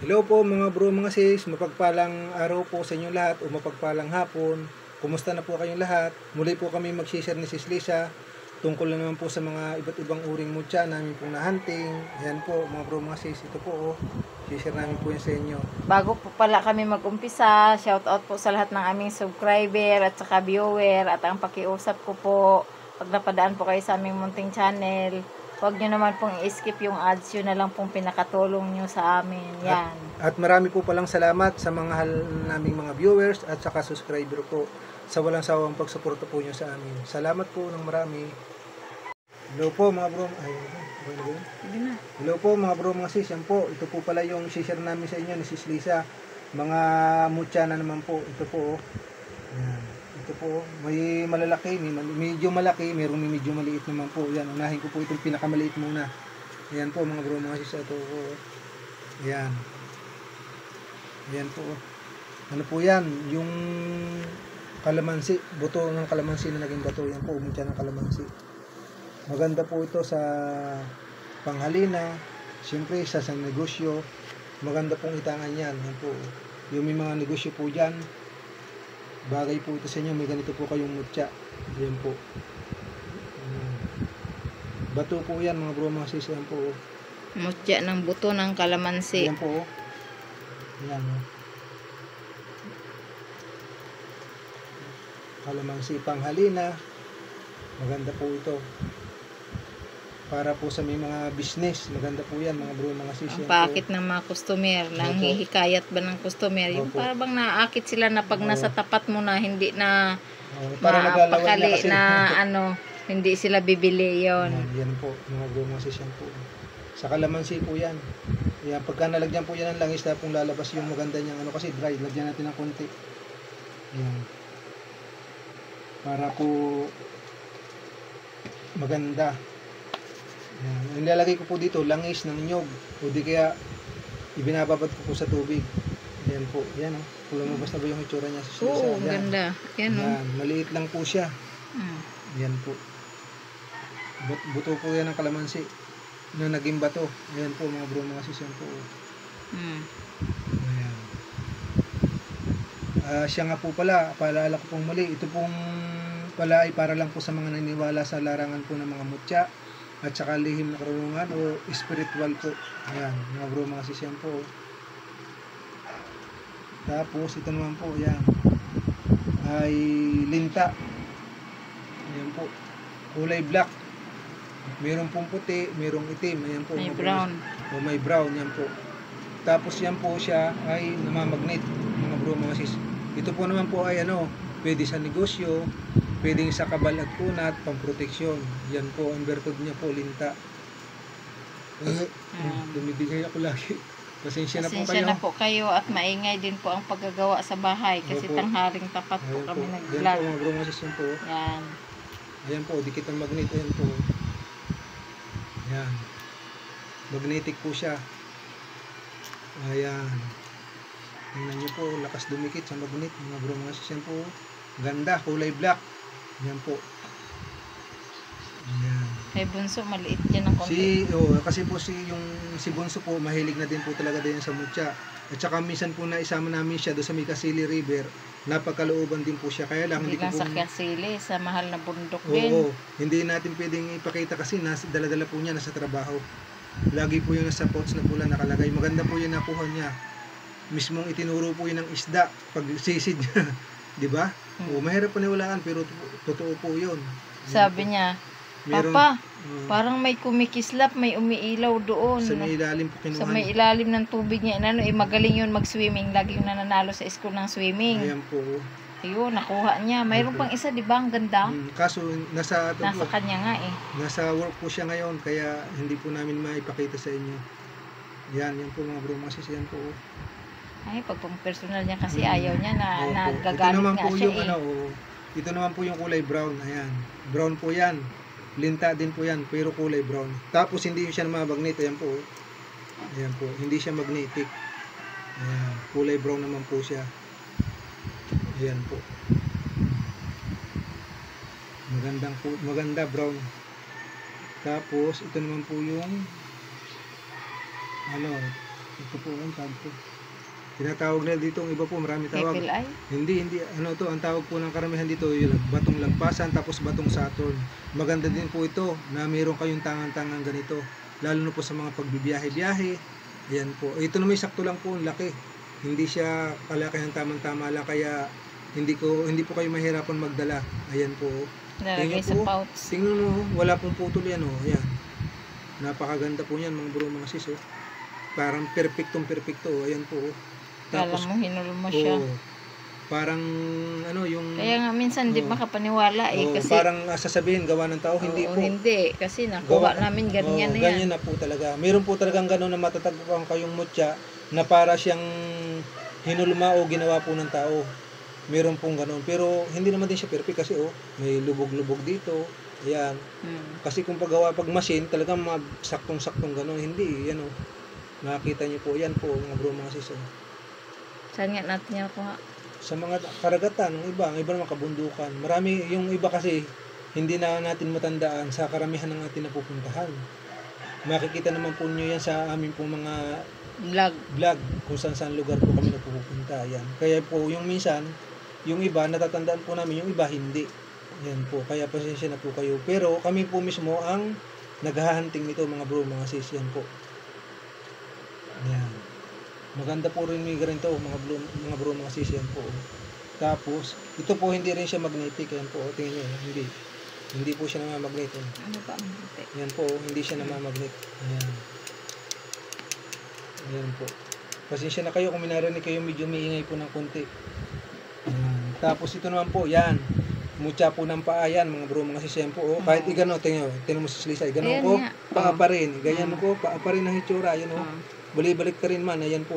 Hello po mga bro, mga sis, mapagpalang araw po sa inyo lahat o mapagpalang hapon. Kumusta na po kayong lahat? Muli po kami mag-share ni Sis Lisa tungkol na naman po sa mga iba't ibang uring mutya namin pong na-hunting. Ayan po mga bro, mga sis, ito po share namin po yan sa inyo. Bago po pala kami mag-umpisa, shoutout po sa lahat ng aming subscriber at saka viewer at ang pakiusap ko po, pag napadaan po kayo sa aming munting channel, huwag nyo naman pong i-skip yung ads, yun na lang pong pinakatulong nyo sa amin. Yan. At marami po palang salamat sa mga naming mga viewers at saka subscriber po sa walang sawang pagsuporta po nyo sa amin. Salamat po ng marami. Hello po mga bro. Hello po mga bro, mga sis. Yan po. Ito po pala yung share namin sa inyo ni Sis Lisa. Mga mutya na naman po. Ito po. Yan. Ito po. May malalaki, may medyo malaki, mayroong medyo maliit naman po. Yan. Unahin ko po itong pinakamaliit muna. Yan po mga bro, mga sis. Ito po. Yan. Yan po. Ano po yan? Yung kalamansi. Buto ng kalamansi na naging bato. Yan po. Mutya ng kalamansi. Maganda po ito sa panghalina, siyempre sa negosyo, maganda pong itangan yan. Yan po. Yung may mga negosyo po dyan, bagay po ito sa inyo, may ganito po kayong mutya. Yan po. Bato po yan mga bro, mga sis. Yan po. Mutya ng buto ng kalamansi. Yan po. Yan. Kalamansi panghalina. Maganda po ito. Para po sa may mga business, maganda po yan mga bro, mga sis. Ang paakit ng mga customer, nang hihikayat ba ng customer, yung para bang naakit sila na pag nasa tapat mo na hindi na mapakali na ano, hindi sila bibili yon. Yan po mga bro, mga sis, yan po. Sa kalamansi po yan. Yan, pagka nalagyan po yan ng langis, tapos lalabas yung maganda niyang ano, kasi dry, lagyan natin ng konti. Yan. Para po maganda. Yan. Nilalagay ko po dito langis ng nyog o di kaya ibinababad ko po sa tubig. Yan po. Yan o. Lumabas na ba yung itsura niya? Oo, ganda. Yan o. Yan. Maliit lang po siya. Yan po. Buto po yan ng kalamansi na naging bato. Yan po mga bro, mga sis. Yan po. Ayan. Siya nga po pala, paalala ko pong mali. Ito pong pala ay para lang po sa mga naniniwala sa larangan po ng mga mutya at saka lihim na karunungan o spiritual po. Ayan, mga bro, mga sis, yan po. Tapos, ito naman po, ayan, ay linta. Ayan po. Kulay black. Mayroong pong puti, mayroong itim. Ayan po. May brown. O may brown, yan po. Tapos, yan po siya ay namamagnet, mga bro, mga sis. Ito po naman po ay ano, pwede sa negosyo, pwedeng sa kabal at kunat, pamproteksyon. Yan po, ang bertod niya po, linta. Dumibigay ako lagi. Pasensya na po kayo at maingay din po ang paggagawa sa bahay kasi tanghaling tapat po kami nag-vlog. Yan po mga bro, mga sis, yan po. Yan. Ayan po, dikit ang magnet. Ayan po. Ayan. Magnetic po siya. Ayan. Tingnan nyo po, lakas dumikit sa magnet. Mga bro, mga sis, yan po. Ganda, kulay black. Yan po. Ayan. Kay Bunso, maliit dyan ang konti. Kasi po si Bunso po, mahilig na din po talaga din sa mutya. At saka minsan po na isama namin siya doon sa Mikasili River. Napagkalooban din po siya. Kaya lang, hindi lang sa Kasili, sa mahal na bundok din. Oo, hindi natin pwedeng ipakita kasi dala-dala po niya nasa trabaho. Lagi po yung nasa pots na pula nakalagay. Maganda po yung nakuha niya. Mismong itinuro po yun ng isda pag sisid niya. Diba? Mahirap paniwalaan pero totoo po yun. Sabi niya, Papa, parang may kumikislap, may umiilaw doon. Sa may ilalim po kinuha. Sa may ilalim ng tubig niya. Magaling yun mag-swimming. Lagi yung nananalo sa school ng swimming. Ayan po. Ayun, nakuha niya. Mayroon pang isa, di ba? Ang ganda. Kaso, nasa kanya nga eh. Nasa work po siya ngayon, kaya hindi po namin maipakita sa inyo. Yan po mga bro, mga sis, yan po. Ay, pag personal niya kasi ayaw niya na nagagalit nga po siya yung, ito naman po yung kulay brown. Ayan. Brown po yan. Linta din po yan, pero kulay brown. Tapos hindi siya magnet. Ayan po. Ayan po. Hindi siya magnetic. Ayan. Kulay brown naman po siya. Ayan po. Maganda brown. Tapos ito naman po yung Ito po ang tawag po. Tinatawag nila dito, ang iba po, marami tawag. Apple eye. Hindi. Ano to, ang tawag po ng karamihan dito, yung batong lagpasan, tapos batong Saturn. Maganda din po ito, na mayroon kayong tangan-tangan ganito. Lalo na po sa mga pagbibiyahe-biyahe. Ayan po. Ito na may sakto lang po, ang laki. Hindi siya kalaki ng tamang-tama lang, kaya hindi po kayo mahirapan magdala. Ayan po. Lalagay sa pouch. Tingnan mo, wala pong putol yan, oh. Ayan. Napakaganda po yan, mga bro, mga sis, oh. Parang perfectong-perfecto, oh. Ayan po, oh. Kala mo, hinul mo siya. oh, parang, ano, yung... Kaya nga minsan di makapaniwala eh. Kasi, parang sasabihin, gawa ng tao, hindi po. Hindi. Kasi nakuha namin ganyan na yan. Ganyan na po talaga. Meron po talagang gano'n na matatagpuan kayong mutya na para siyang hinulma o ginawa po ng tao. Meron pong gano'n. Pero hindi naman din siya perfect kasi may lubog-lubog dito. Ayan. Kasi kung pag machine, talagang saktong-saktong gano'n. Hindi. Yan nakakita niyo po. Yan po, mga bro, mga sis. Saan nga natin niya kuha? Sa mga karagatan, ang iba naman kabundukan. Marami, yung iba kasi, hindi na natin matandaan sa karamihan ng ating napupuntahan. Makikita naman po nyo yan sa aming pong mga vlog kung saan lugar po kami napupunta. Yan. Kaya po, yung minsan, yung iba, natatandaan po namin, yung iba hindi. Yan po, kaya pasensya na po kayo. Pero kami po mismo ang naghahunting nito, mga bro, mga sis. Yan po. Yan. Maganda po rin may ganito, mga bro, mga sis, yan po. Tapos, ito po hindi rin siya magnetic, yan po. Tingnan nyo, hindi po siya namamagnet. Ano ba ang magnetic? Yan po, hindi siya namamagnet. Ayan. Ayan po. Pasensya na kayo kung minarinig kayo medyo maingay po ng konti. Ayan. Tapos ito naman po, yan. Mutya po ng paa yan, mga bro, mga sis, yan po. Kahit igano, tingnan mo si Lisa, igano ko, paa pa rin. Ganyan ko, paa pa rin ang hitsura, yan balik ka rin man, ayan po.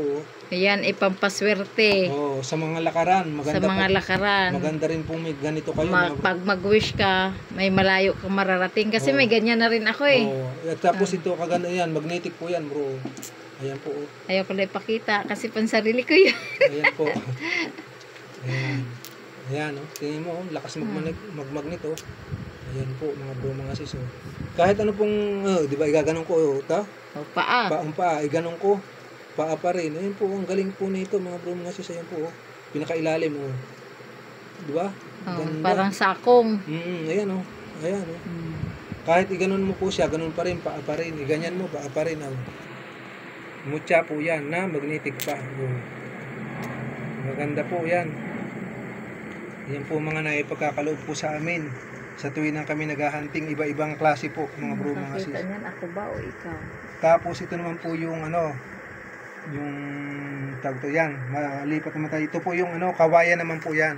Ayan, ipampaswerte. Sa mga lakaran, maganda sa mga lakaran. Maganda rin po may ganito kayo. Pag mag-wish ka, may malayo kang mararating. Kasi may ganyan na rin ako eh. At tapos ito, kaganda yan, magnetic po yan, bro. Ayan po. Ayaw ko na ipakita kasi pansarili ko yan. Ayan po. Ayan, tingin mo, lakas magmagnet, Ayan po, mga bro, mga sis, Kahit ano pong, di ba, igaganon ko, Paa. Paa, iganon ko. Paa pa rin. Ayan po, ang galing po nito, mga bro, mga sis. Ayan po, pinakailalim, di ba? Parang sakong. Ayan, ayan, Kahit iganon mo po siya, ganon pa rin, paa pa rin. Iganyan mo, paa pa rin, Mutya po yan, na magnetic pa. Maganda po yan. Yan po mga naipagkakaloob po sa amin. Sa tuwing na kami naghahunting, iba-ibang klase po, mga bro, mga sis. Nakita niyan, ako ba o ikaw? Tapos ito naman po yung yung tawag to yan, malipat naman tayo. Ito po yung kawayan naman po yan.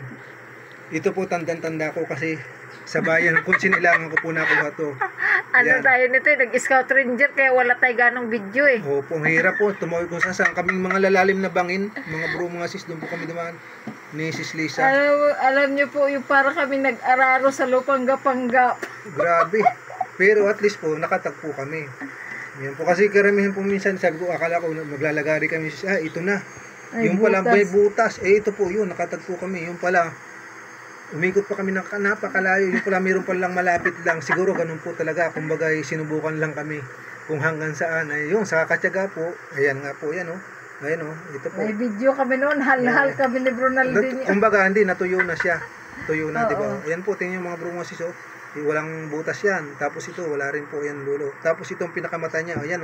Ito po tandang-tanda ko kasi sa bayan, kung sinilangan ko po nakuha to. Tayo nito nag-scout ranger kaya wala tayo ganong video eh. Opo, ang hirap po. Tumawid kung saan kaming mga lalalim na bangin, mga bro, mga sis, doon po kami dumaan ni Sis Lisa. Alam niyo po, yung para kami nag-araro sa lupang gapang-gap. Grabe. Pero at least po, nakatagpo kami. Yan po, kasi karamihan po minsan, sabi ko, akala ko maglalagari kami, ito na. Yung pala, may butas. Ito po yun, nakatagpo kami. Yung pala, umikot pa kami ng napakalayo. Yung pala, mayroon pa lang malapit lang. Siguro ganun po talaga. Kumbaga, sinubukan lang kami kung hanggang saan. Ay, yung sa kakatyaga po, ayan nga po, yan Ayan ito po. May video kami noon, hal-hal kami ni Bronaldinho. Kumbaga, hindi, natuyo na siya. Tuyo na, di ba? Ayan po, tingnan yung mga bro, mga sis, walang butas yan. Tapos ito, wala rin po yan, lulo. Tapos itong pinakamata niya, ayan,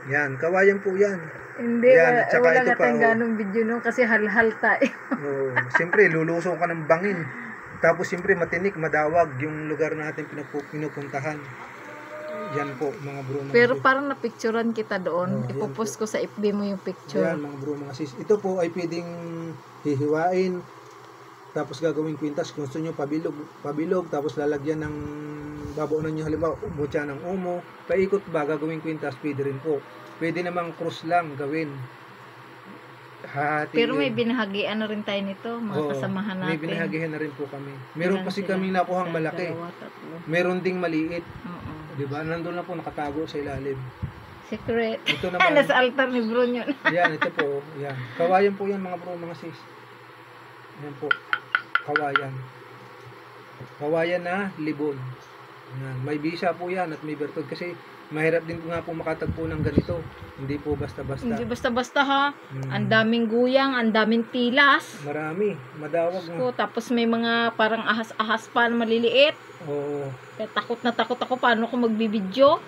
Yan, kawayan po yan. Hindi, yan, wala nga tayong ganong video noon kasi hal-hal tayo. Siyempre, lulusong ka ng bangin. Tapos siyempre, matinik, madawag yung lugar natin pinupuntahan. Yan po, mga bro. Pero parang napicturan kita doon. Ipopost ko sa FB mo yung picture. Yan, mga bro, mga sis. Ito po ay pwedeng hihiwain. Tapos gagawing kwintas. Kung gusto nyo, pabilog. Tapos lalagyan ng babaunan nyo, halimbawa, mutya ng umo. Paikot ba, gagawing kwintas, pwede rin po. Pwede namang cross lang gawin. Pero may binahagian na rin tayo nito, mga kasamahan natin. May binahagihan na rin po kami. Meron kasi kami nakuhang malaki. Meron ding maliit. Diba? Nandun na po nakatago sa ilalim. Secret. Ito naman. Nasa altar ni bro yun. Yan, ito po. Yan. Kawayan po yan, mga bro, mga sis. Yan po. Kawayan. Kawayan na libon. Yan. May bisa po yan at may bertod. Kasi mahirap din nga po makatagpo ng ganito. Hindi po basta-basta. Hindi basta-basta ha. Ang daming guyang, ang daming tilas. Marami, madawag na. So, tapos may mga parang ahas-ahas pa na maliliit. Oo. Kaya takot na takot ako paano ko magbibidyo.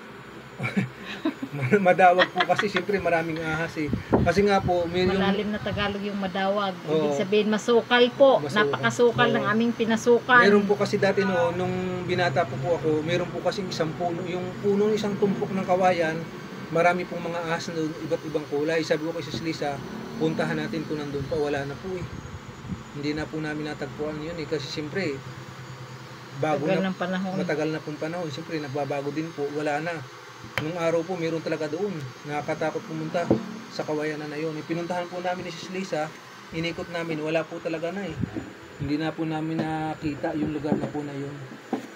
Madawag po kasi siyempre maraming ahas eh. Kasi nga po, may yung Malalim na Tagalog yung madawag. Ibig Oo. sabihin masukal po. Masukal. Napakasukal ng Oo. aming pinasukan. meron po kasi dati noon, nung binata po ako, meron po kasi isang puno, yung punong isang tumpok ng kawayan, marami pong mga ahas na doon, iba't ibang kulay. Sabi ko kay Sis Lisa, puntahan natin kung nandun pa, wala na po eh. Hindi na po namin natagpuan yun eh, kasi siyempre, bago Tagal na, ng panahon. matagal na pong panahon, siyempre nagbabago din po, wala na. Nung araw po, meron talaga doon, nakakatakot pumunta sa kawayanan na yun. Pinuntahan po namin ni Sis Lisa, inikot namin, wala po talaga na eh. Hindi na po namin nakita yung lugar na po na yun.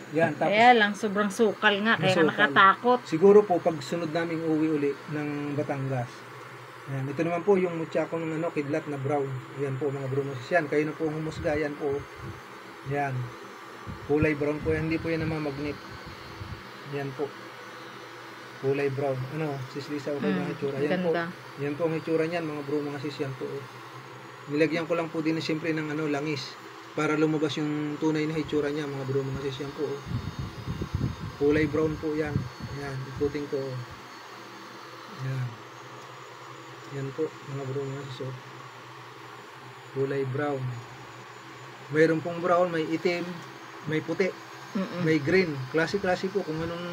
Yan, tapos Kaya lang, sobrang sukal nga. Kaya nga Sukal. nakatakot. siguro po pag sunod naming uwi uli ng Batangas. Ayan, ito naman po yung mutya ko ng kidlat na brown. Ayan po mga bromosis. Yan, kayo na po humusga. Yan po. Yan. Kulay brown po yan. Hindi po yan namamagnet. Yan po. Kulay brown. Ano, Sis Lisa, okay ba ang itsura? Yan po. Ganda. Yan po ang itsura niyan, mga bro, mga sis. Yan po. Nilagyan ko lang po din siyempre ng langis para lumabas yung tunay na itsura niya, mga bro, mga sis. Yan po. Kulay brown po yan. Yan, ikutin ko. Yan. Yan po, mga bro, mga sis. Kulay brown. Mayroon pong brown, may itim, may puti, may green. Klase-klase po kung anong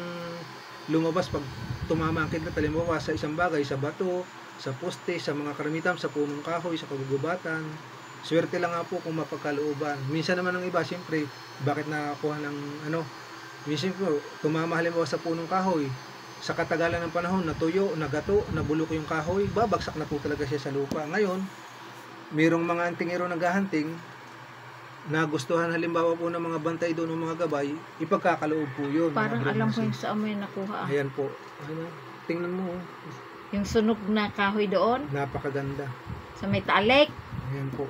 lumabas pag tumama ang kidlat. Halimbawa sa isang bagay, sa bato, sa poste, sa mga karamitam, sa punong kahoy, sa kagugubatan. Swerte lang nga po kung mapagkalooban. Minsan naman ang iba, siyempre, bakit nakakuha ng minsan po, tumama halimbawa sa punong kahoy, sa katagalan ng panahon, natuyo, nagato, nabulok yung kahoy, babagsak na po talaga siya sa lupa. Ngayon, mayroong mga antingero naghahunting, nagustuhan halimbawa po ng mga bantay doon ng mga gabay, ipagkakaloob po yun. Parang mga alam ko bromosis. yung sa amoy nakuha. Ayan po. Ano, tingnan mo. Yung sunog na kahoy doon, Napakaganda. sa may talik. Ayan po.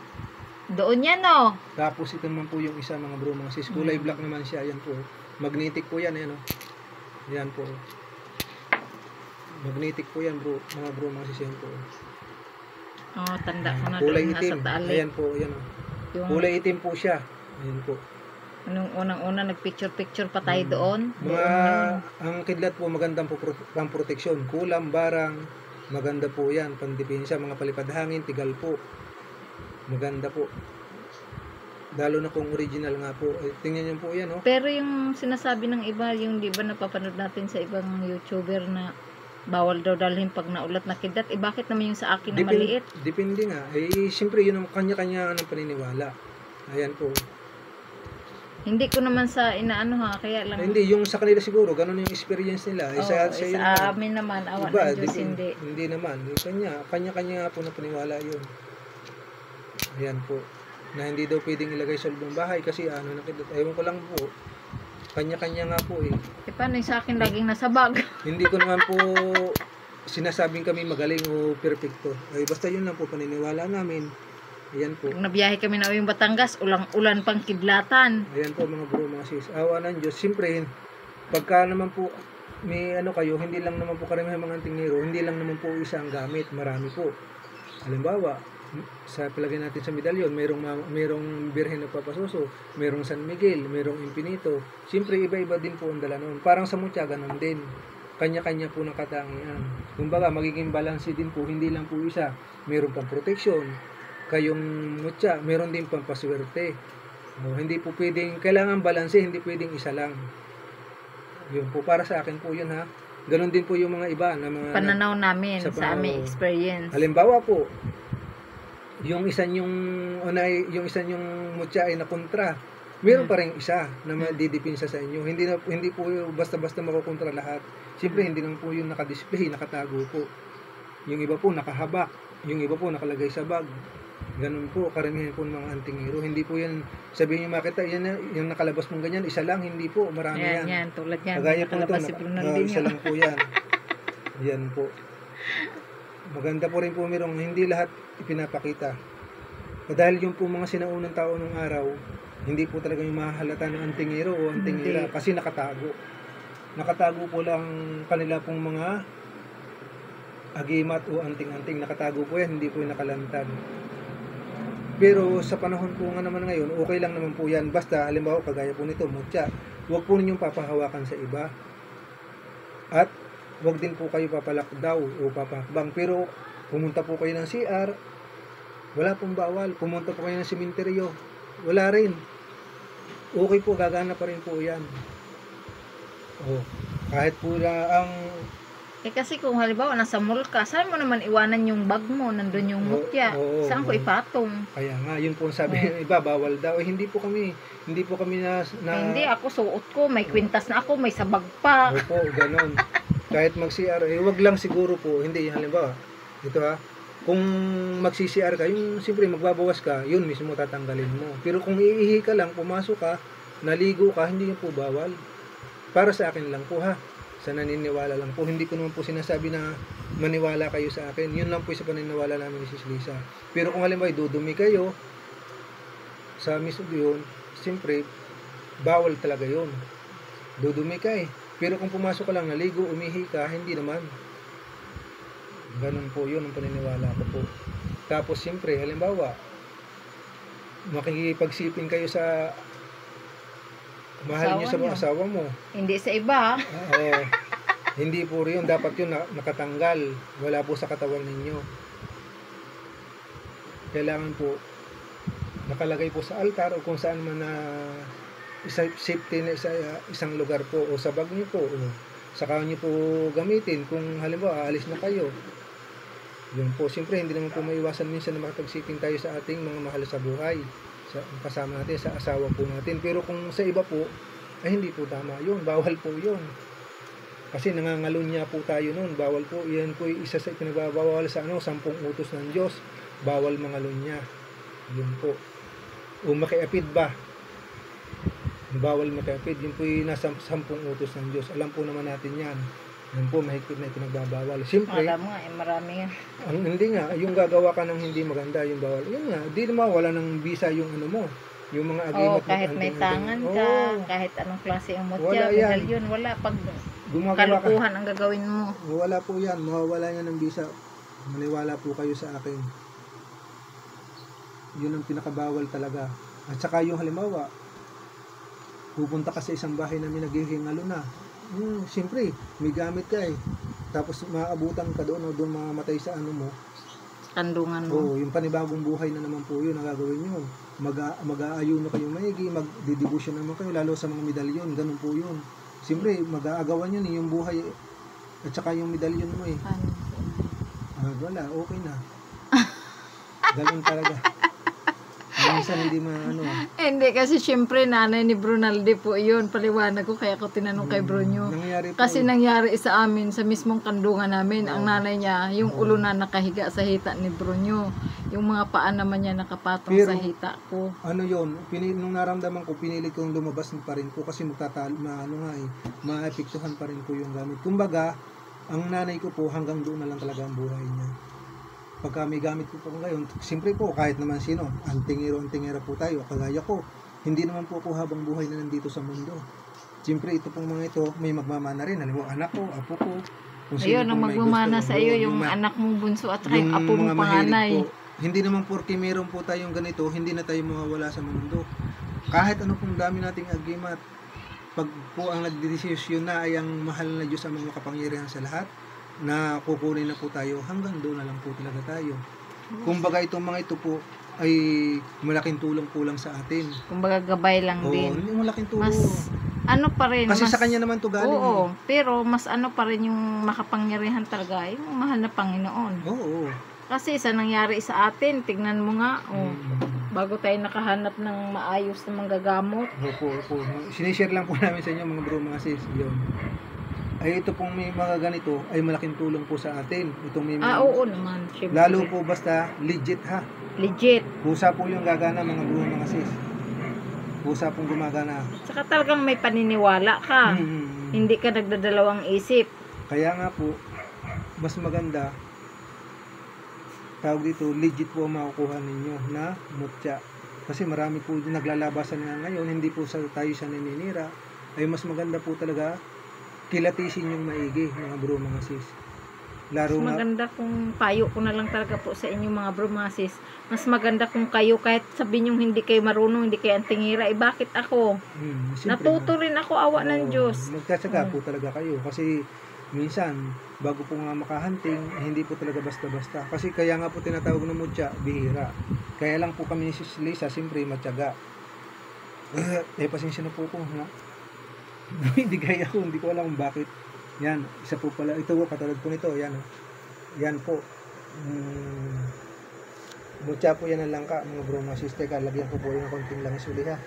Doon yan, no? Tapos ito naman po yung isa, mga bro, mga sis. Kulay black naman siya. Ayan po. Magnetic po yan. Ayan o. Ayan po. Magnetic po yan, bro. Mga bro, mga sis. Ayan po. Oh, tanda ko na Kulay doon, nasa itim. talik. Ayan po. Ayan o. Yung, Kulay itim po siya. Ayan po. nung unang-una, nagpicture-picture pa tayo doon. Mga, ang kidlat po magandang po pang-proteksyon. Kulam, barang, maganda po yan. Pandepensa, mga palipad hangin, tigal po. Maganda po. Lalo na kung original nga po. Tingnan niyo po yan, oh. Pero yung sinasabi ng iba, yung di ba napapanood natin sa ibang YouTuber na bawal daw dalhin pag naulat na kidlat, bakit naman yung sa akin na maliit? Depende nga. Siyempre, yun ang kanya-kanya ng paniniwala. Ayan po. Hindi ko naman sa inaano ha, kaya lang. Hindi, yung sa kanila siguro, ganun yung experience nila. Sa sa yun amin naman, awa iba, ng Diyos, hindi. Hindi naman. Kanya-kanya nga po na paniwala yun. Ayan po. Na hindi daw pwedeng ilagay sa loob ng bahay kasi ewan ko lang po. Kanya-kanya nga po eh. Paano yung sa akin laging nasa bag? Hindi ko naman po sinasabing kami magaling o perfecto. Basta yun lang po paniniwala namin. Ayan po. Pag nabiyahe kami na yung Batangas, ulang-ulan pang kidlatan. Ayan po mga bro, mga sis. Awa ng Diyos. Siyempre, pagka naman po may kayo, hindi lang naman po karamihan mga antingero, hindi lang naman po isang gamit, marami po. Halimbawa, sa palagay natin sa medalyon, mayroong Birhen na Papasuso, mayroong San Miguel, mayroong Infinito. Siyempre, iba-iba din po ang dala noon. Parang sa mutya, ganun din. Kanya-kanya po ng katangian. Kumbaga, magiging balanse din po, hindi lang po isa. Mayroong pang proteksyon. Kayong mutya, mayroon din pang paswerte. Hindi po pwedeng, kailangan balanse, hindi pwedeng isa lang. Yun po, para sa akin po yun ha. Ganun din po yung mga iba na mga Pananaw namin sa aming experience. halimbawa po, yung isa yung mutya ay nakontra. Meron pa rin isa na madidipinsa sa inyo. Hindi po basta-basta makukontra lahat. Siyempre hindi naman po yung nakadisplay, nakatago po. Yung iba po nakahabak, yung iba po nakalagay sa bag. Ganun po, karamihan po ng mga antingero. Hindi po yan, sabihin nyo makita, yan yung nakalabas mong ganyan, isa lang, hindi po, marami yan. Yan, tulad yan. Kagaya po ito, Nakalabas si Brunaldinho. isa lang po yan. Yan po. Maganda po rin po merong hindi lahat ipinapakita. Dahil yung po mga sinaunang tao ng araw, hindi po talaga yung mahahalata ng antingero o antingera kasi nakatago. nakatago po lang kanila pong mga agimat o anting-anting, nakatago po yan, hindi po yung nakalantad. Pero sa panahon po nga naman ngayon, okay lang naman po yan. Basta, halimbawa, kagaya po nito, mutya, huwag po ninyong papahawakan sa iba. At huwag din po kayo papalakdaw o papahakbang. Pero, pumunta po kayo ng CR, wala pong bawal. Pumunta po kayo ng sementeryo, wala rin. Okay po, gagana pa rin po yan. Oh, kahit po na ang Kasi kung halimbawa nasa mall ka, saan mo naman iwanan yung bag mo? Nandun yung mutya. Saan ko ipatong? Kaya nga, yun po ang sabi ng iba, bawal daw. Hindi po kami na Hindi, ako suot ko, may kwintas na ako, may sabag pa. Opo, ganun. Kahit mag-CR, wag lang siguro po, hindi, halimbawa, ito kung mag-CR ka, yung siyempre magbabawas ka, yun mismo tatanggalin mo. Pero kung iihi ka lang, pumasok ka, naligo ka, hindi yun po bawal. Para sa akin lang po sa naniniwala lang po. Hindi ko naman po sinasabi na maniwala kayo sa akin. Yun lang po sa paniniwala namin ni Sis Lisa. Pero kung halimbawa dudumi kayo sa mismo yun, siyempre bawal talaga yun. Dudumi ka Pero kung pumasok ka lang, naligo, umihi ka, hindi naman. Ganun po yun ang paniniwala ko po. Tapos siyempre, halimbawa, makikipagsiping kayo sa mahal niyo sa mga asawa mo. Hindi sa iba. Oo. Hindi po rin yun. Dapat yun nakatanggal. Wala po sa katawan ninyo. Kailangan po nakalagay po sa altar o kung saan man na safety na isang lugar po o sa bag niyo po o saka niyo po gamitin kung halimbawa aalis na kayo. Yun po. Siyempre hindi naman po maiwasan minsan na makapagsiping tayo sa ating mga mahal sa buhay. Kasama natin sa asawa po natin. Pero kung sa iba po, ay hindi po tama yun. Bawal po yun. Kasi nangangalunya po tayo nun. Bawal po. Yan po isa sa pinagbabawal sa 10 utos ng Diyos. Bawal mangalunya. Yun po. O makiapid ba? Bawal makiapid. Yun po yung nasa 10 utos ng Diyos. Alam po naman natin yan. Yan po, mahigpit na pinagbabawal. Siyempre, alam nga, marami yan. Hindi nga, yung gagawa ka ng hindi maganda, yung bawal. Yun nga, di naman wala ng visa yung ano mo. Yung mga agreement. Kahit may tangan ka, kahit anong klase yung mutya, medalyon, wala. Pag kalukuhan ang gagawin mo. Wala po yan, mawawala yan ng visa. Maniwala po kayo sa akin. Yun ang pinakabawal talaga. At saka yung halimbawa, pupunta ka sa isang bahay namin naghihingalo na. Siyempre, may gamit ka Tapos maabutan ka doon o doon mamamatay sa ano mo. Kandungan mo. Oo, yung panibagong buhay na naman po yun ang gagawin nyo. Mag-aayuno kayo maigi, mag-didibusyon naman kayo, lalo sa mga medalyon, ganun po yun. Siyempre, mag-aagawan yun yung buhay at saka yung medalyon mo wala, okay na. Ganun talaga. Minsan hindi maano. Hindi, kasi syempre nanay ni Brunaldi po yun. Paliwanag ko, kaya ko tinanong kay Brunyo. Kasi nangyari sa amin, sa mismong kandungan namin, ang nanay niya, yung ulo na nakahiga sa hita ni Brunyo. Yung mga paa naman niya nakapatong sa hita ko. Ano yun, nung naramdaman ko, pinilit kong lumabas pa rin po kasi maapektuhan pa rin po yung gamit. Kumbaga, ang nanay ko po hanggang doon na lang talaga ang buhay niya. Pagka may gamit po ngayon, siyempre po, kahit naman sino, antingero po tayo, kagaya ko, hindi naman po ako habang buhay na nandito sa mundo. Siyempre, ito pong mga ito, may magmamana rin. Halimbawa, anak ko, apo ko. Ayun, ang magmamana sa iyo, yung anak mong bunso at yung apo mong panganay. Hindi naman porke meron po tayong ganito, hindi na tayo mawawala sa mundo. Kahit ano pong dami nating agimat, pag po ang nagdedesisyon na ay ang mahal na Diyos ang mga makapangyarihan sa lahat, na kukunin na po tayo, hanggang doon na lang po talaga tayo. Kumbaga itong mga ito po ay malaking tulong po lang sa atin. Kumbaga gabay lang din. Oo, malaking tulong. Mas ano pa rin. Kasi sa kanya naman to galing. Oo, pero mas ano pa rin yung makapangyarihan talaga, yung mahal na Panginoon. Oo. Kasi sa nangyari sa atin, tignan mo nga, bago tayo nakahanap ng maayos na manggagamot. Opo. Sinishare lang po namin sa inyo mga bro, mga sis. Yun. Ay ito pong may mga ganito ay malaking tulong po sa atin. Itong may mga, oo naman. Syempre. Lalo po basta legit Legit. Pusa po yung gagana mga bro, mga sis. Pusa pong gumagana. Saka talagang may paniniwala ka. Hindi ka nagdadalawang isip. Kaya nga po, mas maganda, tawag dito, legit po ang makukuha ninyo na mutya. Kasi marami po naglalabasan nga ngayon, hindi po tayo sa naninira. Ay mas maganda po talaga kilatisin yung maigi, mga bro, mga sis. Laro Mas nga, maganda kung payo ko na lang talaga po sa inyo mga bro, mga sis. Mas maganda kung kayo, kahit sabihin yung hindi kayo marunong, hindi kayo antingira, bakit ako? siyempre, Natuto rin ako, awa ng Diyos. magtsatsaga po talaga kayo. Kasi minsan, bago po nga makahunting, hindi po talaga basta-basta. Kasi kaya nga po tinatawag na mutya, bihira. Kaya lang po kami ni Sis Lisa, siyempre, matyaga. Pasensya na po ko, ha? Hindi gaya ko, hindi ko alam kung bakit. Yan, isa po pala. Ito po, katulad po nito. Yan, yan po. Mutya po yan ng langka, mga bro, mga sis. Teka, lagyan ko po yung konting langis uli, ha?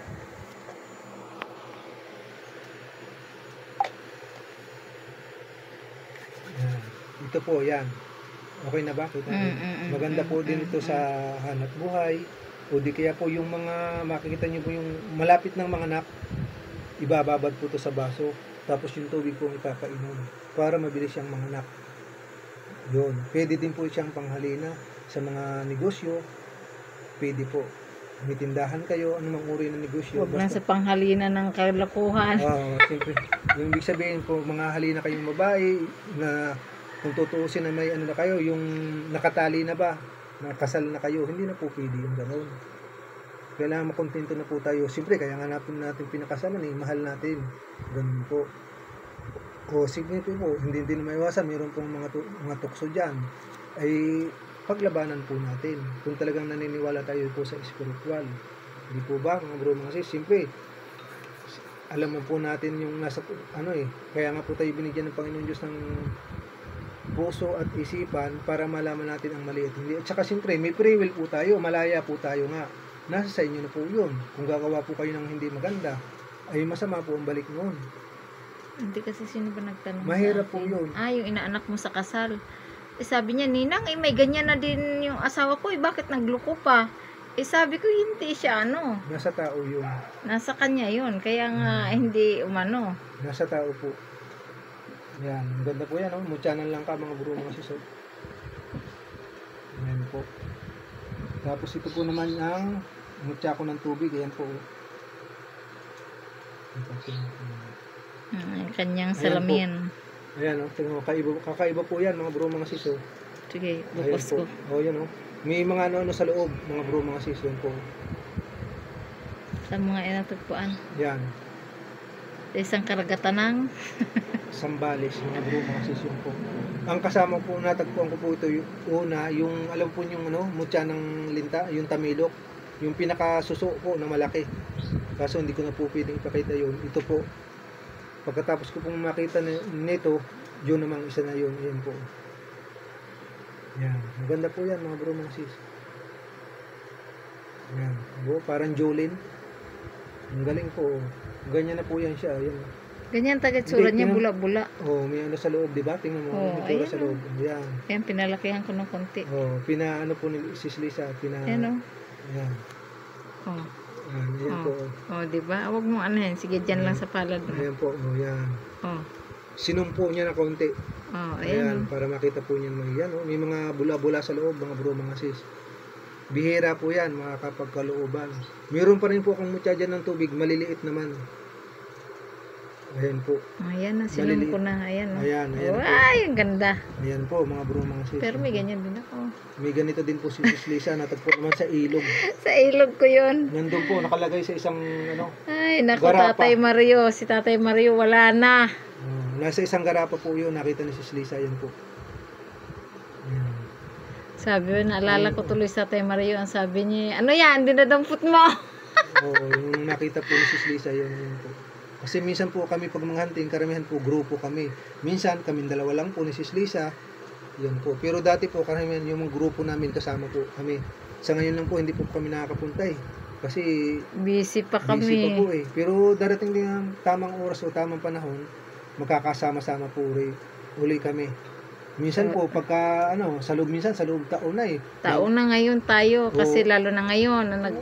Yan. Ito po, yan. Okay na ba? Kita niyo? Maganda po din ito sa hanap buhay. O di kaya po yung mga, makikita nyo po yung malapit ng mga anak, ibababad po ito sa baso. Tapos yung tubig po ipapainom para mabilis siyang manganak. Yun. Pwede din po siyang panghalina sa mga negosyo. Pwede po. May tindahan kayo, anumang uri ng negosyo. Huwag lang sa panghalina ng kalakuhan. Siyempre. Yung ibig sabihin po, mga halina kayong babae na kung tutuusin na may ano na kayo, yung nakatali na ba, nakasal na kayo, hindi na po pwede yung gano'n. Kailangan makontento na po tayo. Siyempre, kaya nga natin pinakasalan mahal natin. Ganun po. O sige po, hindi din maiwasan, mayroon pong mga tukso dyan. Ay paglabanan po natin. Kung talagang naniniwala tayo po sa spiritual. Hindi po ba, mga bro, mga sis? Siyempre, alam mo po natin yung nasa, kaya nga po tayo binigyan ng Panginoon Diyos ng puso at isipan para malaman natin ang mali at hindi. At saka siyempre, may free will po tayo, malaya po tayo nga. Nasa sa inyo na po yun. Kung gagawa po kayo ng hindi maganda, ay masama po ang balik noon. Hindi kasi sino ba nagtanong Mahirap sa po akin? yun. Yung inaanak mo sa kasal. Sabi niya, Ninang, may ganyan na din yung asawa ko, bakit nagloko pa? Sabi ko, hindi siya Nasa tao yun. Nasa kanya yun. Kaya nga, hindi umano. Nasa tao po. Yan. Ang ganda po yan, Mutyanan lang ka, mga bro, mga sisod. Yan po. Tapos ito po naman ang mutya ko ng tubig. Ayan po. Kanyang salamin. Ayan, kakaiba po yan, mga bro, mga siso. Sige, bukas ko. Yan, may mga ano sa loob, mga bro, mga siso. Yan po. Sa mga inatagpuan. Yan. Isang karagatan ng Sambales, mga bro, mga siso po. Ang kasama po, natagpuan ko po ito, yung alam po yung mutya ng linta, yung tamilok, yung pinakasuso po na malaki. Kaso hindi ko na po pwedeng ipakita yun. Ito po, pagkatapos ko pong makita nito, yun namang isa na yun. Ayan po. Yan. Maganda po yan, mga bro, mga sis. Yan. Parang Jolene. Ang galing po. Ganyan na po yan siya. Ayan. ganyan tagatsura niya, bula-bula. May ano sa loob, di ba? Tingnan mo, may tura sa loob. Yan. Ayan, pinalakihan ko ng konti. Pinaano po ni Sis Lisa, Ayan, Yan. Ayan po. Di ba? Huwag mo sige, dyan lang sa palad mo. Ayan po, yan. Sinumpo niya na konti. Ayan. Para makita po niya yan. May mga bula-bula sa loob, mga bro, mga sis. Bihira po yan, mga kapagkalooban. Meron pa rin po akong mutya dyan ng tubig, maliliit naman. Ayan po. Ayan na, sinum ko na. Ayan. Ayan Ay, ang ganda. Ayan po, mga bro, mga sis. Pero may ganyan din ako. May ganito din po si Sis Lisa, natagpo naman sa ilog. Sa ilog ko yun. Nandun po, nakalagay sa isang, Ay, naku, garapa. Tatay Mario. Si Tatay Mario, wala na. Nasa isang garapa po yun, nakita ni Sis Lisa, yan po. Ayan. Sabi ko, naalala ko tuloy sa Tatay Mario. Ang sabi niya, ano yan, dinadampot mo. Yung nakita po ni Sis Lisa, yun po. Kasi minsan po kami pag mga hunting, karamihan po grupo kami. Minsan kami dalawa lang po ni Sis Lisa. Yan po. Pero dati po karamihan yung mga grupo namin kasama po kami. Sa ngayon lang po hindi po kami nakakapunta Kasi busy pa kami. busy pa po Pero darating din ang tamang oras o tamang panahon, magkakasama-sama po uli kami. Minsan po pagka sa loob taon na Taon na ngayon tayo kasi lalo na ngayon na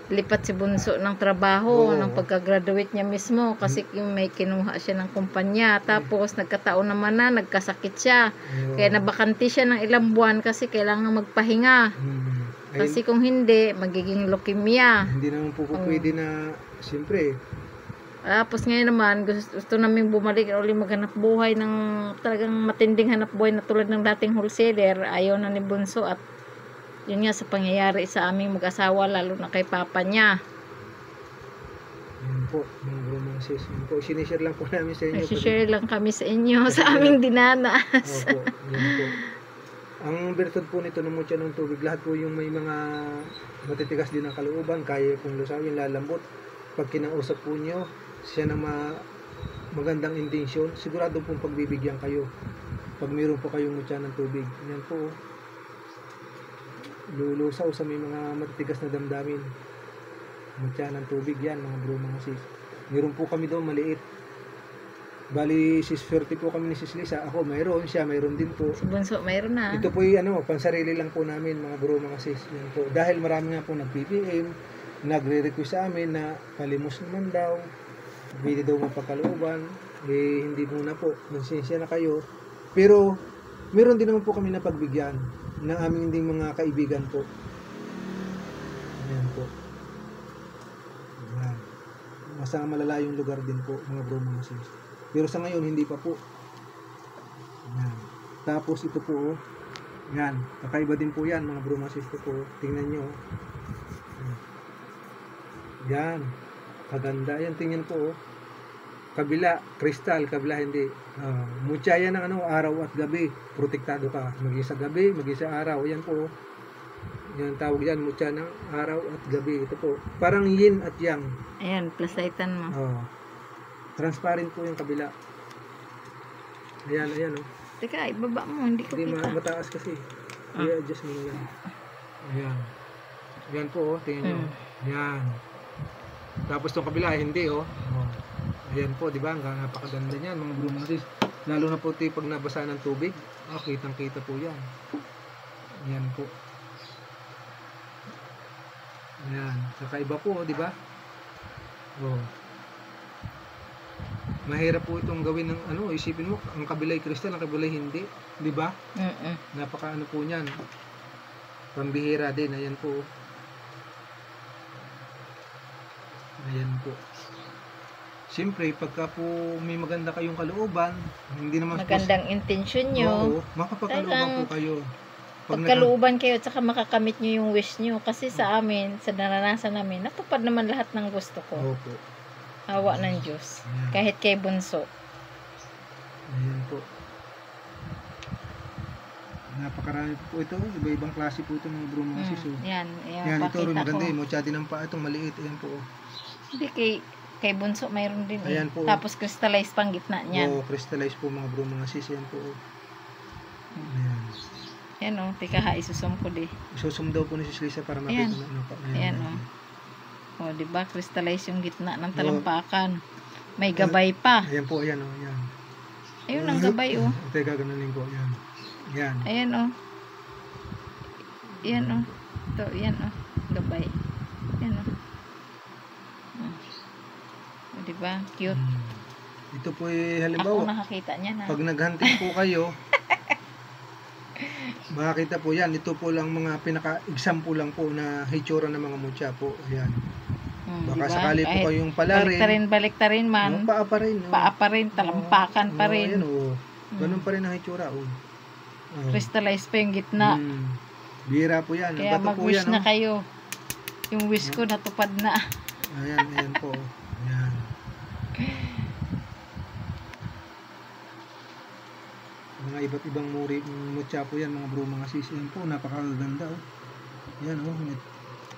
lipat si Bunso ng trabaho ng pagka-graduate niya mismo kasi yung may kinuha siya ng kumpanya tapos nagkataon naman na nagkasakit siya kaya nabakante siya ng ilang buwan kasi kailangan magpahinga kasi kung hindi magiging leukemia. Hindi naman po pwede na siyempre Tapos ngayon naman, gusto namin bumalik ulit maghanap buhay ng talagang matinding hanap buhay na tulad ng dating wholesaler. Ayaw na ni Bunso at yun nga sa pangyayari sa aming mag-asawa, lalo na kay papa niya. Yan po, mga bro, mga sis. Yan po, sinishare lang po namin sa inyo. Share lang kami sa inyo, sa aming dinanas. Opo, yan po. Ang bertod po nito ng mutya ng tubig, lahat po yung may mga matitigas din ang kalooban, kaya pong lusawin, lalambot. Pag kinausap po nyo, siya na magandang intensyon, sigurado pong pagbibigyan kayo. Pag mayroon po kayong mutya ng tubig, yan po. Lulusaw sa may mga matitigas na damdamin. Mutya ng tubig yan, mga bro, mga sis. Meron po kami doon maliit. Bali, sis 30 po kami ni sis Lisa. Ako mayroon, siya mayroon din po. Si Bunso mayroon na. Ito po yung pansarili lang po namin, mga bro, mga sis. Yan po. Dahil marami nga po nag-PPM, nagre-request sa amin na palimos naman daw, pwede daw mapagkalooban. Hindi muna po, konsensya na kayo. Pero meron din naman po kami na pagbigyan ng aming ding mga kaibigan po. Yan po. Yan. Masama malala yung lugar din po, mga bro, mga sis. Pero sa ngayon, hindi pa po. Yan. Tapos ito po, yan. Kakaiba din po yan, mga bro, mga sis. Ito po, tingnan nyo. Yan. Kaganda. Yan, tingnan po. Kabila, kristal, kabila, hindi. Mutya yan ng araw at gabi. Protektado ka. Mag-isa gabi, mag-isa araw. Yan po. Yan, tawag yan, mutya ng araw at gabi. Ito po. Parang yin at yang. Ayan, plasaitan mo. Transparent po yung kabila. Ayan, ayan, Teka, ibaba mo, hindi ko Hindi kita. mataas kasi. I-adjust mo yan. Ayan. Ayan po, tingnan nyo. Ayan. Tapos itong kabila, hindi, Ayan po, di ba? Napakaganda niyan, mga bro, mga sis. Lalo na po pag nabasa ng tubig. Kitang-kita po yan. Ayan po. Ayan. Kakaiba po, di ba? Mahirap po itong gawin ng isipin mo, ang kabilay kristal, ang kabilay hindi, di ba? Napaka po niyan. Pambihira din, ayan po. Ayan po. Siyempre, pagka po may maganda kayong kalooban, hindi naman magandang intensyon nyo. Mapapagkalooban po kayo. Pagkalooban kayo at saka makakamit nyo yung wish nyo. Kasi sa amin, sa naranasan namin, natupad naman lahat ng gusto ko. Opo. Awa ng Diyos. Ayan. Kahit kay Bunso. Ayan po. Napakarami po ito. Iba-ibang klase po ito, mga bro, mga sis. Yan, Yan, ito rin pakita maganda ko. Mutya din ang paa. Itong maliit. Ayan po. Hindi, kay Bunso mayroon din. Ayan po. Tapos crystallized pang gitna niyan. Crystallized po, mga bro, mga sis. Ayan po. Ayan. Yan tika ha, isusum ko di. Isusum daw po ni sis Lisa para makita na pa. Ayan di ba? Crystallize yung gitna ng talampakan. May gabay pa. Ayan po, ayan ayan. Ayun ang gabay Ito gaganunin ko, ayan. Ayan. Ayan Ayan Ito, yan gabay. Ayan di ba? Cute. Ito po halimbawa. Ako nakakita niya na. Pag naghunting po kayo, makakita po yan. Ito po lang mga pinaka-example lang po na hitsura ng mga mutya po. Ayan. Baka diba? sakali po kayong palarin. Baliktarin man. Paa pa rin. Paa pa rin, talampakan pa rin. Ayan ganun pa rin ang hitsura. Crystallize pa yung gitna. Bira po yan. Kaya Bato po mag-wish yan, na kayo. Yung wish ko natupad na. Ayan po. Ayan. Mga iba't ibang mutya po yan, mga bro, mga sis. Yan po, napakaganda. Yan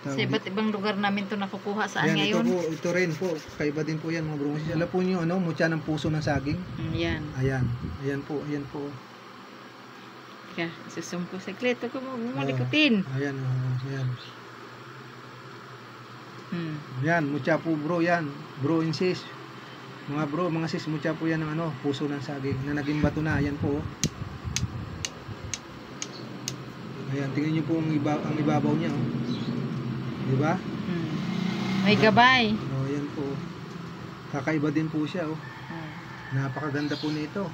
Sa iba't ibang lugar namin to nakukuha saan ngayon. Ito rin po, kaiba din po yan, mga bro, mga sis. Alam po nyo, mutya ng puso ng saging. Yan. Ayan po. Kaya, susum ko sa kleto ko mo malikutin. Ayan. Yan, mutya po bro yan. Bro and sis. Mga bro, mga sis, mutya po yan ng puso ng saging na naging bato na. Ayan po. Ayan, tingnan nyo po ang ibabaw niya. Diba? May gabay. Ayan po. Kakaiba din po siya. Napakaganda po nito.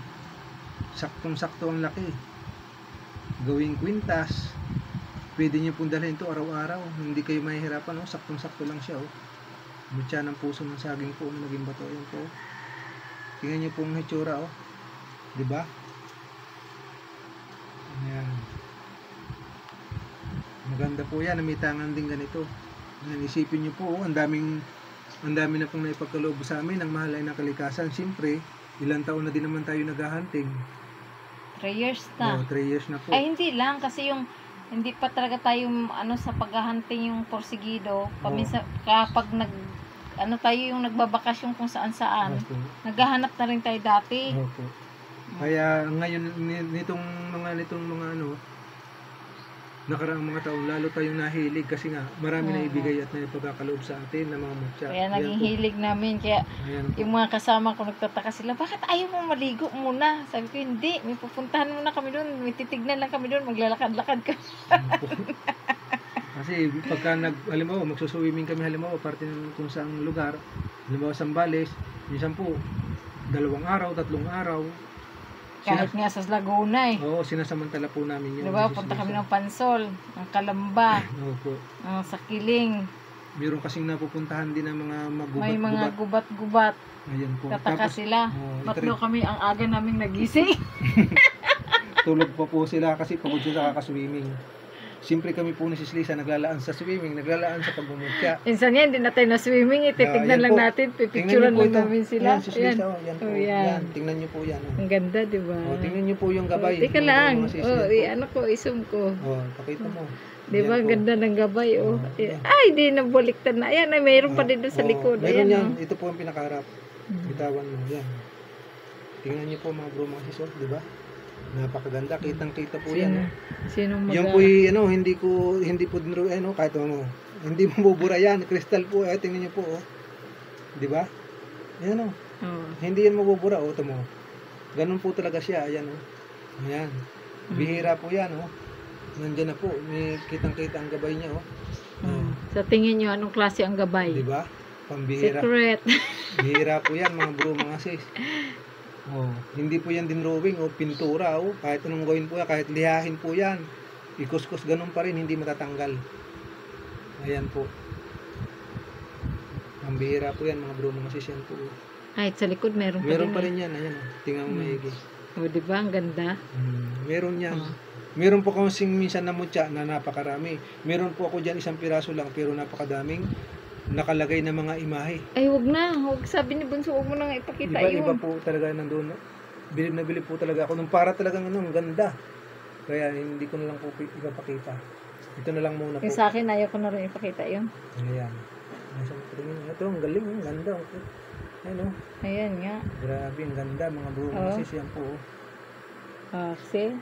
Saktong-sakto ang laki. Gawing kwintas. Pwede nyo pong dalhin ito araw-araw. Hindi kayo mahihirapan. Saktong-sakto lang siya. Mutya ng puso ng saging po na naging bato. Yan po. Tingnan niyo po ang hitsura, oh. Di ba? Ayan. Maganda po yan. May tangan din ganito. Ayan, isipin niyo po, oh, ang dami na pong naipagkaloob sa amin. Ang mahal ay ng kalikasan. Siyempre, ilang taon na din naman tayo naghahunting. 3 years na. 3 years na po. Ay, hindi lang. Kasi yung, hindi pa talaga tayo, sa paghahunting yung porsigido. Paminsan, kapag tayo yung nagbabakasyon kung saan-saan. Opo. Naghahanap na rin tayo dati. Opo. Kaya ngayon nitong mga nakaraang mga taon lalo tayong nahilig kasi nga marami na ibigay at naipagkakaloob sa atin ng mga mutya. Kaya naging hilig namin. Kaya yung mga kasama ko nagtataka sila, bakit ayaw mo maligo muna? Sabi ko, hindi. May pupuntahan muna kami doon. May titignan lang kami doon. Maglalakad-lakad ka. Kasi pagka halimbawa magsuswimming kami, halimbawa parte ng kung saang lugar, halimbawa Sambales, minsan po 2 araw, 3 araw. Kahit nga sa Laguna eh. Oo, sinasamantala po namin yun. Diba? Punta kami ng Pansol, ng Kalamba, Opo. sa Kiling. Meron kasing napupuntahan din ng mga May mga gubat-gubat. Ayan po. Tataka sila. Ba't daw kami ang aga naming nagising? Tulog pa po sila kasi pagod sila kakaswimming. Siyempre kami po ni Sis Lisa naglalaan sa swimming, naglalaan sa pagmumutya. Minsan yan, hindi natin na swimming. Titignan lang natin, pipicturean lang namin sila. Ayan, Sis Lisa, yan po. Yan. Tingnan niyo po yan. Ang ganda, di ba? Tingnan niyo po yung gabay. Teka lang. Isum ko. Pakita mo. Di ba, ang ganda ng gabay, Ay, di nabaliktad na. Ayan, mayroon pa din doon sa likod. Meron yan. Ito po ang pinakaharap. Bitawan mo. Yan. Tingnan niyo po mga bro, mga sis, di ba? Napakaganda, kitang-kita po yan. Sino yan po hindi po dinro kahit hindi mabubura yan, crystal po, tingnan niyo po, di ba? Yan hindi yan mabubura, tamo. Ganun po talaga siya, ayan ayan. Bihira po yan, nandiyan na po, may kitang-kita ang gabay niya, Sa tingin niyo anong klase ang gabay? Di ba? Pambihira. Secret. Bihira po yan, mga bro, mga sis. Hindi po yan din drawing o pintura kahit anong gawin po yan, kahit lihahin po yan, ikuskus ganun pa rin, hindi matatanggal. Ayan po, ang bihira po yan mga bro, mga sis, yan po. Kahit sa likod meron pa rin yan, ayan tingnan mo maigi. Diba ang ganda? Meron yan. Meron po kasing minsan na mutya na napakarami. Meron po ako dyan 1 piraso lang pero napakadaming nakalagay na mga imahe. Ay, wag na. Wag, sabi ni Bunso, wag mo nang ipakita yun. Iba po talaga nandun. Bilib na bilib po talaga ako. Nung para talagang ang ganda. Kaya hindi ko na lang po ipapakita. Ito na lang muna po. Yung sa akin, ayaw ko na rin ipakita yun. Ayan. Ito, ang galing. Ang ganda. Ayan Ayan nga. Grabe, ang ganda. Mga bro, mga sis, yan po. Kasi?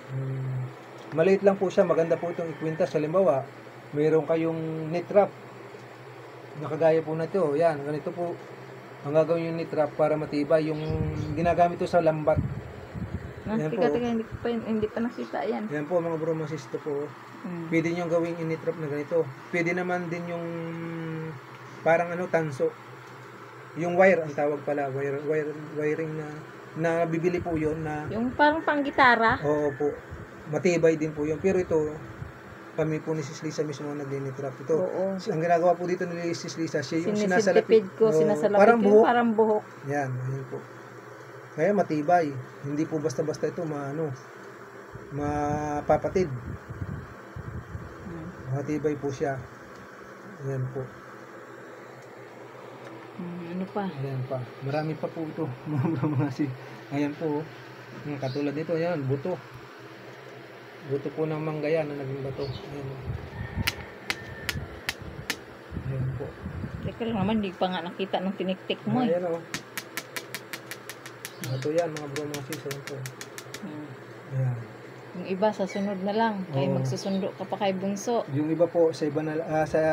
Maliit lang po siya. Maganda po itong ikwintas. Halimbawa, mayroon kayong knit wrap. Nakagaya po na ito. Yan, ganito po. Ang gagawin yung knit wrap para matibay. Yung ginagamit ito sa lambat. Yan po. Hindi pa nakita yan. Yan po mga bro, mga sis, ito po. Pwede nyo gawing knit wrap na ganito. Pwede naman din yung parang tanso. Yung wire, ang tawag pala. Wiring na bibili po yun na. Yung parang pang gitara? Oo po. Matibay din po yun. Pero ito, kami po ni Sis Lisa mismo nag-knit-wrap ito. Oo. Ang ginagawa po dito ni Sis Lisa, siya yung sinasalapit. Sinasalapit parang buhok. Parang buhok. Yan, yan po. Kaya matibay. Hindi po basta-basta ito mapapatid. Matibay po siya. Yan po. Ano pa? Ayan pa. Marami pa po ito. Mga sis. Ayan po. Katulad nito, yan, buto. Buto po ng mangga yan na naging bato. Ayan. Ayan po. Teka lang naman, hindi pa nga nakita nung tiniktik mo. Ayan Bato yan, mga bro, mga sis. Ayan po. Ayan. Yung iba sa sunod na lang. Kaya magsusundo ka pa kay Bunso. Yung iba po, sa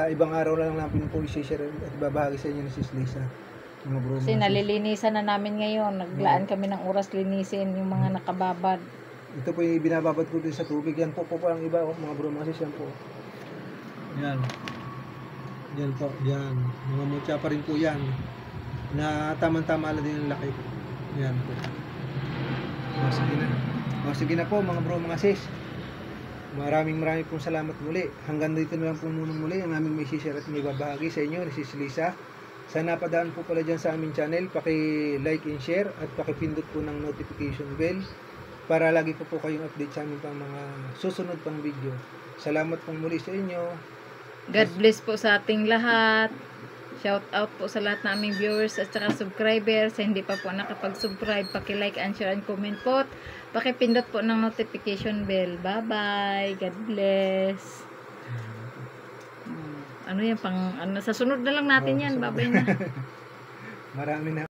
ibang araw na lang namin po i-share at ibabahagi sa inyo ni Sis Lisa. Mga bro, Kasi nalilinisan na namin ngayon. Naglaan kami ng oras linisin yung mga nakababad. Ito po yung binababad ko din sa tubig. Yan po ang iba, mga bro, mga sis, yan po. Yan. Yan po, yan. Mga mutya pa rin po yan. Na tamang-tama lang din ang laki. Yan po. Sige na po, mga bro, mga sis. Maraming pong salamat muli. Hanggang dito na lang po muna muli ang aming may share at may babahagi sa inyo ni Sis Lisa. Sa napadaan po pala dyan sa aming channel, paki-like and share at paki-pindot po ng notification bell para lagi po kayong update sa aming pang mga susunod pang video. Salamat pong muli sa inyo. God bless po sa ating lahat. Shout out po sa lahat ng aming viewers at saka subscribers. Sa hindi pa po nakapag-subscribe, paki-like and share and comment po. Paki-pindot po ng notification bell. Bye-bye. God bless. Ano yan pang ano sa sunod na lang natin yan. Bye-bye na. Marami na.